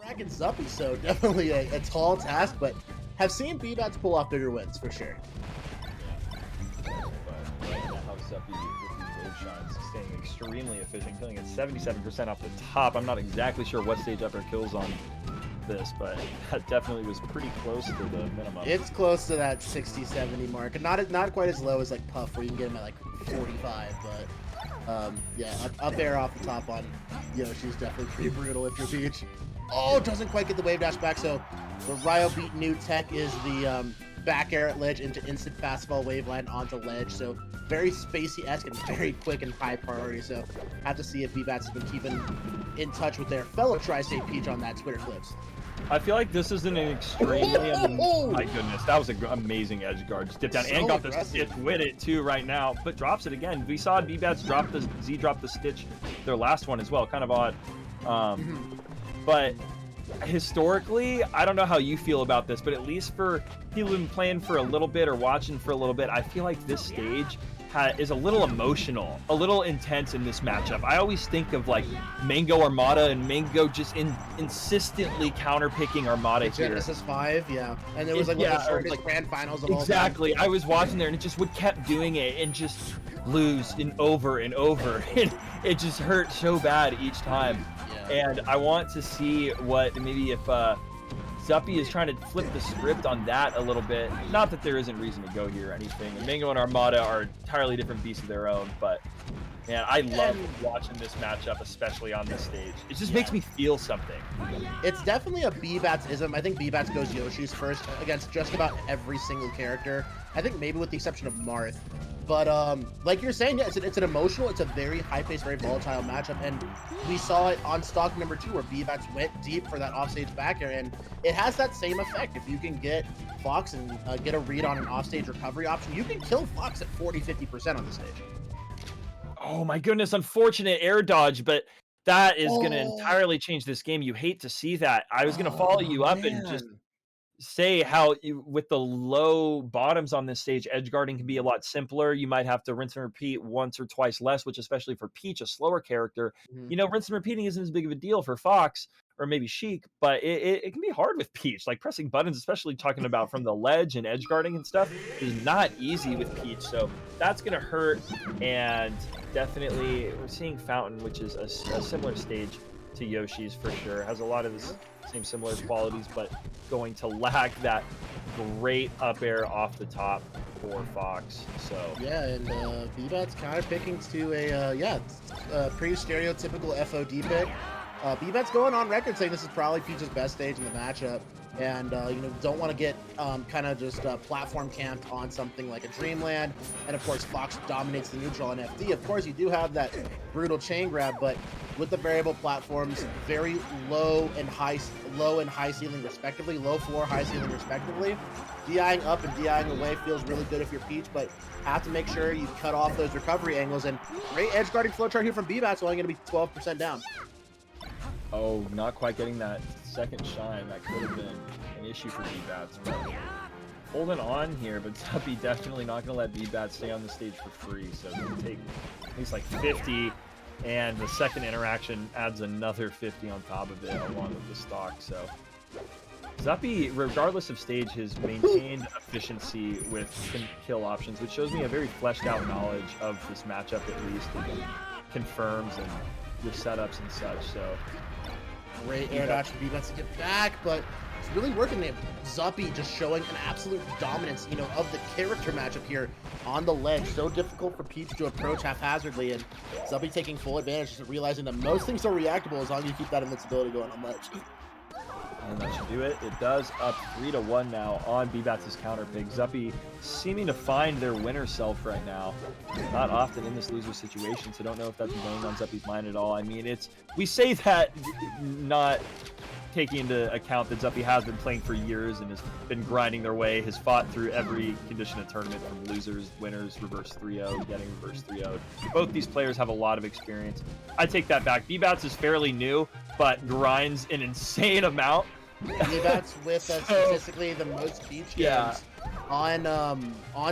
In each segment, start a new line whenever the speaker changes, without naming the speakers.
back in Zuppy, so definitely a tall task, but have seen Bbatts pull off bigger wins for sure.
Yeah. But right now, Zuppy with these wave shines staying extremely efficient, killing at 77% off the top. I'm not exactly sure what stage up air kills on this, but that definitely was pretty close to the minimum.
It's close to that 60-70 mark, and not quite as low as like Puff, where you can get him at like 45, but yeah, up air off the top on Yoshi's definitely pretty brutal if you're Peach. Oh, doesn't quite get the wave dash back, so the Ryo beat new tech is the back air at ledge into instant fastball wave line onto ledge, so very spacey-esque and very quick and high priority, so have to see if Bbatts has been keeping in touch with their fellow Tri-State Peach on that Twitter clips.
I feel like this is an extremely, my goodness, that was an amazing edge guard. Just dipped down
So
and got the
aggressive.
stitch with it too right now, but drops it again. We saw Bbatts drop the drop the stitch, their last one as well, kind of odd. But historically, I don't know how you feel about this, but at least for people who've been playing for a little bit or watching for a little bit, I feel like this stage is a little emotional, a little intense in this matchup. I always think of like Mango Armada and Mango just insistently counterpicking Armada here.
Genesis 5, yeah. And it was like one of the shortest grand finals of all time.
Exactly. I was watching there and it just kept doing it and just lose and over and over. And it just hurt so bad each time. Yeah. And I want to see what maybe if Zuppy is trying to flip the script on that a little bit. Not that there isn't reason to go here or anything. And Mango and Armada are entirely different beasts of their own, but man, I love watching this matchup, especially on this stage. It just makes me feel something.
It's definitely a Bbatts-ism. I think Bbatts goes Yoshi's first against just about every single character. I think maybe with the exception of Marth. But like you're saying, yeah, it's an emotional, it's a very high-paced, very volatile matchup, and we saw it on stock number 2 where Bbatts went deep for that offstage back air, and it has that same effect. If you can get Fox and get a read on an offstage recovery option, you can kill Fox at 40-50% on the stage.
Oh my goodness, unfortunate air dodge, but that is going to entirely change this game. You hate to see that. I was going to follow you up and just say how with the low bottoms on this stage, edge guarding can be a lot simpler. You might have to rinse and repeat once or twice less, which especially for Peach, a slower character, rinse and repeating isn't as big of a deal for Fox or maybe Sheik, but it can be hard with Peach. Like pressing buttons, especially talking about from the ledge and edge guarding and stuff, is not easy with Peach. So that's going to hurt. And definitely we're seeing Fountain, which is a similar stage to Yoshi's for sure. Has a lot of the same similar qualities, but going to lack that great up air off the top for Fox. So
yeah, and Bbatts counter picking to a pretty stereotypical FOD pick. Bbatts going on record saying this is probably Peach's best stage in the matchup, and don't want to get kind of just platform camped on something like a Dreamland. And of course, Fox dominates the neutral on FD. Of course, you do have that brutal chain grab, but with the variable platforms, very low and high ceiling respectively, low floor, high ceiling respectively. DIing up and DIing away feels really good if you're Peach, but have to make sure you cut off those recovery angles. And great edge guarding flowchart here from Bbatts, only going to be 12% down.
Oh, not quite getting that second shine. That could have been an issue for Bbatts. But holding on here, but Zuppy definitely not going to let Bbatts stay on the stage for free. So he's going to take at least like 50, and the second interaction adds another 50 on top of it along with the stock. So Zuppy, regardless of stage, has maintained efficiency with kill options, which shows me a very fleshed out knowledge of this matchup at least, and confirms and your setups and such. So
great air dodge from Bbatts to get back, but it's really working there. Zuppy just showing an absolute dominance, of the character matchup here on the ledge. So difficult for Peach to approach haphazardly, and Zuppy taking full advantage, just realizing that most things are reactable as long as you keep that invincibility going on ledge.
And that should do it. It does up 3-1 now on Bbatts' counter pick. Zuppy seeming to find their winner self right now. Not often in this loser situation, so don't know if that's weighing on Zuppy's mind at all. I mean, we say that not taking into account that Zuppy has been playing for years and has been grinding their way, has fought through every condition of tournament from losers, winners, reverse 3-0, getting reverse 3-0. Both these players have a lot of experience. I take that back. Bbatts is fairly new, but grinds an insane amount.
Bbatts with statistically the most Peach games on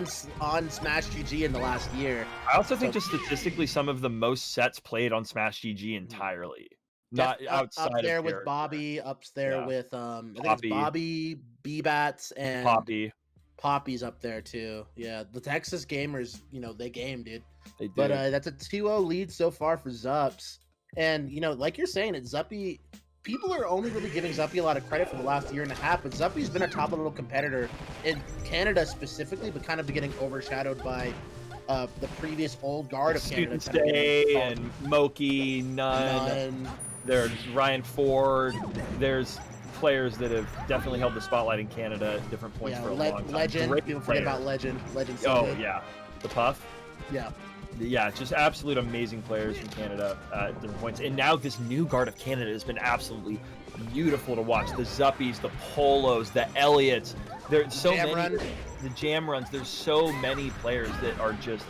Smash GG in the last year.
I also think just statistically some of the most sets played on Smash GG entirely. not
Up
outside
there
of
with
character.
Bobby, up there
Yeah.
with I think it's
Poppy,
Bobby, Bbatts, and
Poppy,
Poppy's up there too. Yeah, the Texas gamers, they game, dude.
they
But
do.
that's a 2-0 lead so far for Zups. And like you're saying, Zuppy, people are only really giving Zuppy a lot of credit for the last year and a half, but Zuppy's been a top little competitor in Canada specifically, but kind of getting overshadowed by the previous old guard of Canada.
Student Stay and Moki, Nunn. There's Ryan Ford. There's players that have definitely held the spotlight in Canada at different points for a long time.
Legend.
Great
People forget
player.
about Legend. Legend. So
Oh
good.
yeah, the Puff.
Yeah.
Yeah, just absolute amazing players from Canada at different points. And now this new guard of Canada has been absolutely beautiful to watch. The Zuppies, the Polos, the Elliots. There's so many. The Jam Runs. There's so many players that are just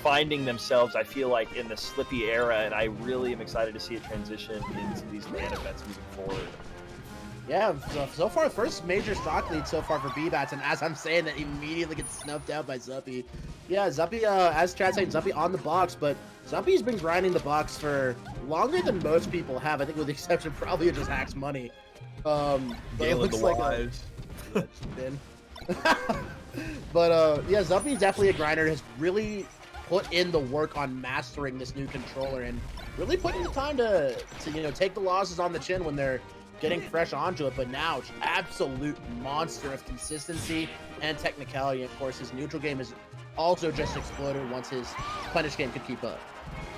finding themselves, I feel like, in the Slippy era, and I really am excited to see it transition into these LAN events moving forward.
Yeah, so far, first major stock lead so far for Bbatts, and as I'm saying, that immediately gets snuffed out by Zuppy. Yeah, Zuppy, as Chad said, Zuppy on the box, but Zuppy's been grinding the box for longer than most people have, I think with the exception probably of just Hacks Money. But it looks like But yeah, Zuppy's definitely a grinder, has really put in the work on mastering this new controller and really putting the time to take the losses on the chin when they're getting fresh onto it, but now absolute monster of consistency and technicality. Of course, his neutral game is also just exploded once his punish game could keep up.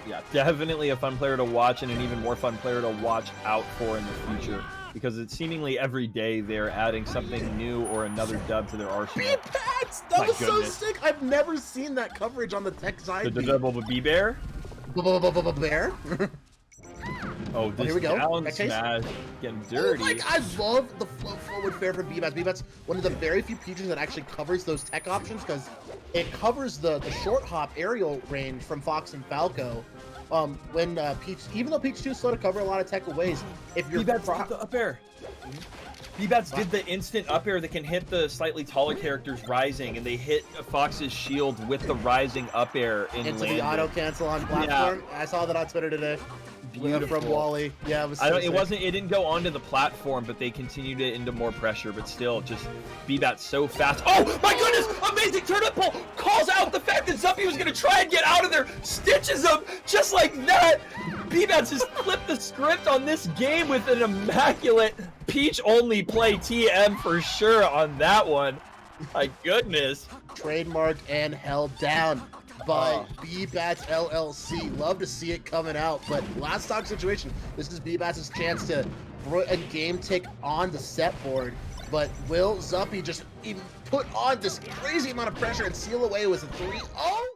Yeah, definitely a fun player to watch and an even more fun player to watch out for in the future, because it's seemingly every day they're adding something new or another dub to their arsenal.
Bbatts! That was so sick! I've never seen that coverage on the tech side.
The double B-Bear?
Bear?
Oh, this
here we go.
down smash getting dirty.
I love the flow forward fair from Bbatts. Bbatts, one of the very few Peaches that actually covers those tech options, because it covers the short hop aerial range from Fox and Falco. When Peach, even though Peach 2 is slow to cover a lot of tech ways, if you're
Bbatts did the up air. Bbatts did the instant up air that can hit the slightly taller characters rising, and they hit Fox's shield with the rising up air into
the auto cancel on platform. Yeah. I saw that on Twitter today.
Beautiful.
From Wally. Yeah, it was.
It didn't go onto the platform, but they continued it into more pressure. But still, just Bbatts so fast. Oh my goodness! Amazing turnip pull calls out the fact that Zuppy was gonna try and get out of there. Stitches him just like that. Bbatts has flipped the script on this game with an immaculate Peach only play TM for sure on that one. My goodness.
Trademark and held down by Bbatts LLC. Love to see it coming out, but last stock situation. This is Bbatts' chance to put a game tick on the set board, but will Zuppy just even put on this crazy amount of pressure and seal away with a 3-0?